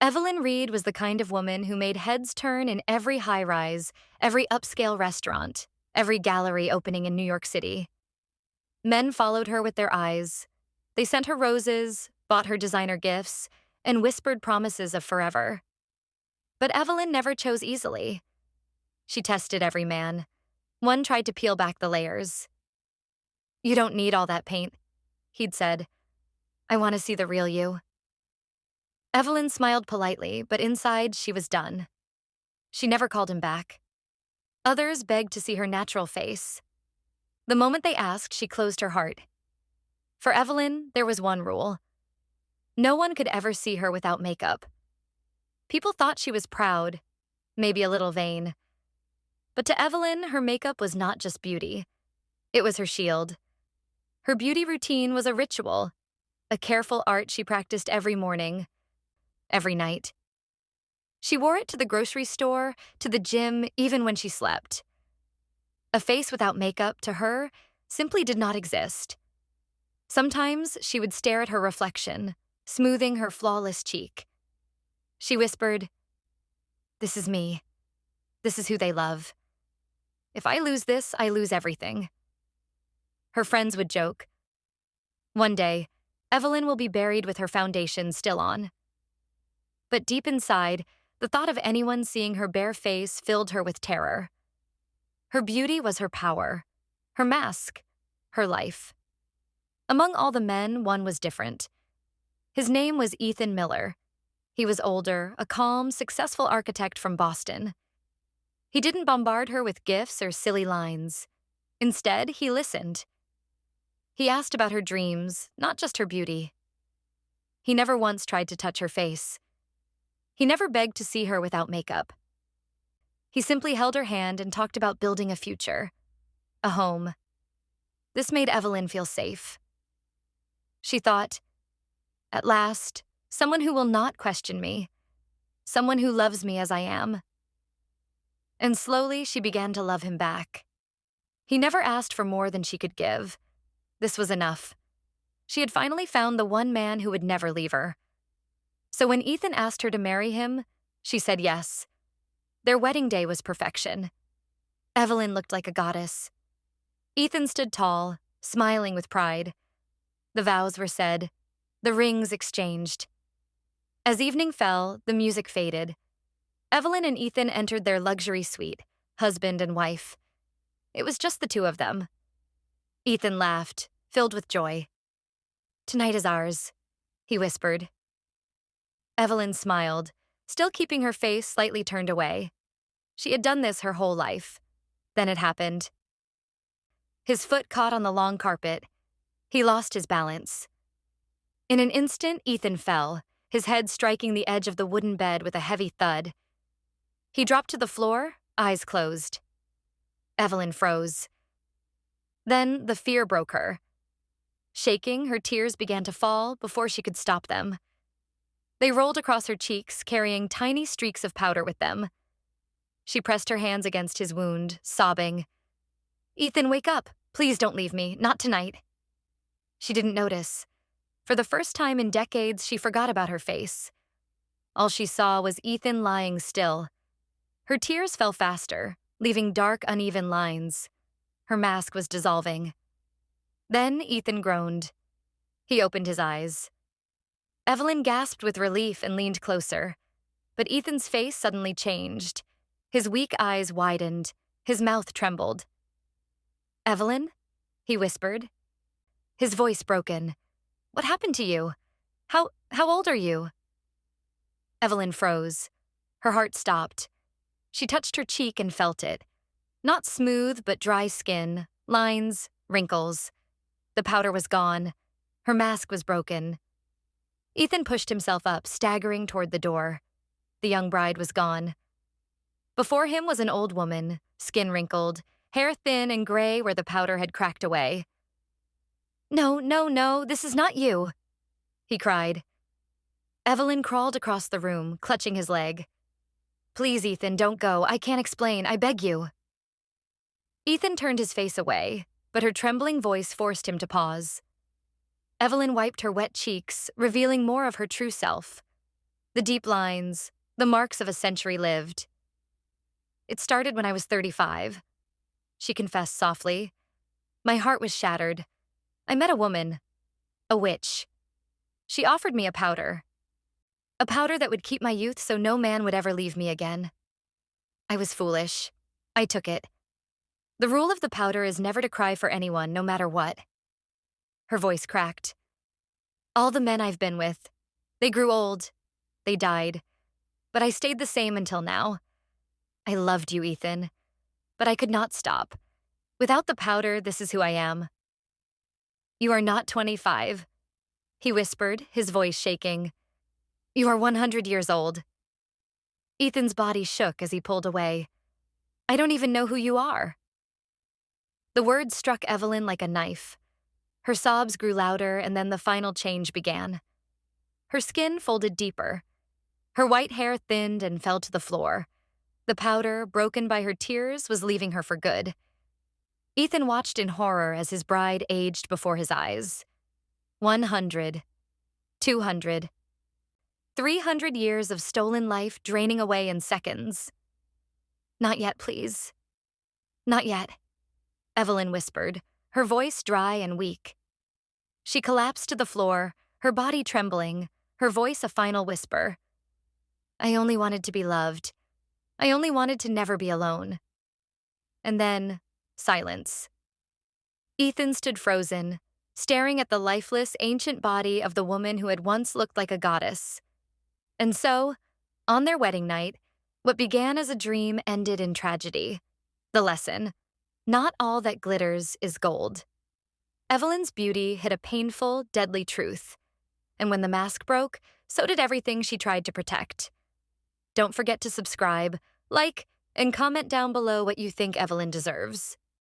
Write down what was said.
Evelyn Reed was the kind of woman who made heads turn in every high-rise, every upscale restaurant, every gallery opening in New York City. Men followed her with their eyes. They sent her roses, bought her designer gifts, and whispered promises of forever. But Evelyn never chose easily. She tested every man. One tried to peel back the layers. "You don't need all that paint," he'd said. "I want to see the real you." Evelyn smiled politely, but inside she was done. She never called him back. Others begged to see her natural face. The moment they asked, she closed her heart. For Evelyn, there was one rule. No one could ever see her without makeup. People thought she was proud, maybe a little vain. But to Evelyn, her makeup was not just beauty. It was her shield. Her beauty routine was a ritual, a careful art she practiced every morning, every night. She wore it to the grocery store, to the gym, even when she slept. A face without makeup, to her, simply did not exist. Sometimes she would stare at her reflection, smoothing her flawless cheek. She whispered, "This is me. This is who they love. If I lose this, I lose everything." Her friends would joke, "One day, Evelyn will be buried with her foundation still on." But deep inside, the thought of anyone seeing her bare face filled her with terror. Her beauty was her power, her mask, her life. Among all the men, one was different. His name was Ethan Miller. He was older, a calm, successful architect from Boston. He didn't bombard her with gifts or silly lines. Instead, he listened. He asked about her dreams, not just her beauty. He never once tried to touch her face. He never begged to see her without makeup. He simply held her hand and talked about building a future, a home. This made Evelyn feel safe. She thought, "At last, someone who will not question me, someone who loves me as I am." And slowly she began to love him back. He never asked for more than she could give. This was enough. She had finally found the one man who would never leave her. So when Ethan asked her to marry him, she said yes. Their wedding day was perfection. Evelyn looked like a goddess. Ethan stood tall, smiling with pride. The vows were said, the rings exchanged. As evening fell, the music faded. Evelyn and Ethan entered their luxury suite, husband and wife. It was just the two of them. Ethan laughed, filled with joy. "Tonight is ours," he whispered. Evelyn smiled, still keeping her face slightly turned away. She had done this her whole life. Then it happened. His foot caught on the long carpet. He lost his balance. In an instant, Ethan fell, his head striking the edge of the wooden bed with a heavy thud. He dropped to the floor, eyes closed. Evelyn froze. Then the fear broke her. Shaking, her tears began to fall before she could stop them. They rolled across her cheeks, carrying tiny streaks of powder with them. She pressed her hands against his wound, sobbing, "Ethan, wake up. Please don't leave me. Not tonight." She didn't notice. For the first time in decades, she forgot about her face. All she saw was Ethan lying still. Her tears fell faster, leaving dark, uneven lines. Her mask was dissolving. Then Ethan groaned. He opened his eyes. Evelyn gasped with relief and leaned closer. But Ethan's face suddenly changed. His weak eyes widened. His mouth trembled. "Evelyn?" he whispered. His voice broken. "What happened to you? How old are you?" Evelyn froze. Her heart stopped. She touched her cheek and felt it. Not smooth, but dry skin, lines, wrinkles. The powder was gone. Her mask was broken. Ethan pushed himself up, staggering toward the door. The young bride was gone. Before him was an old woman, skin wrinkled, hair thin and gray where the powder had cracked away. "No, no, no, this is not you," he cried. Evelyn crawled across the room, clutching his leg. "Please, Ethan, don't go. I can't explain. I beg you." Ethan turned his face away, but her trembling voice forced him to pause. Evelyn wiped her wet cheeks, revealing more of her true self. The deep lines, the marks of a century lived. It started when I was 35, she confessed softly. My heart was shattered. I met a woman, a witch. She offered me a powder that would keep my youth so no man would ever leave me again. I was foolish. I took it. The rule of the powder is never to cry for anyone, no matter what. Her voice cracked. All the men I've been with, they grew old. They died. But I stayed the same until now. I loved you, Ethan. But I could not stop. Without the powder, this is who I am. You are not 25, he whispered, his voice shaking. You are 100 years old. Ethan's body shook as he pulled away. I don't even know who you are. The words struck Evelyn like a knife. Her sobs grew louder, and then the final change began. Her skin folded deeper. Her white hair thinned and fell to the floor. The powder, broken by her tears, was leaving her for good. Ethan watched in horror as his bride aged before his eyes. 100, 200, 300 years of stolen life draining away in seconds. Not yet, please. Not yet, Evelyn whispered, her voice dry and weak. She collapsed to the floor, her body trembling, her voice a final whisper. I only wanted to be loved. I only wanted to never be alone. And then, silence. Ethan stood frozen, staring at the lifeless, ancient body of the woman who had once looked like a goddess. And so, on their wedding night, what began as a dream ended in tragedy. The lesson: not all that glitters is gold. Evelyn's beauty hid a painful, deadly truth. And when the mask broke, so did everything she tried to protect. Don't forget to subscribe, like, and comment down below what you think Evelyn deserves.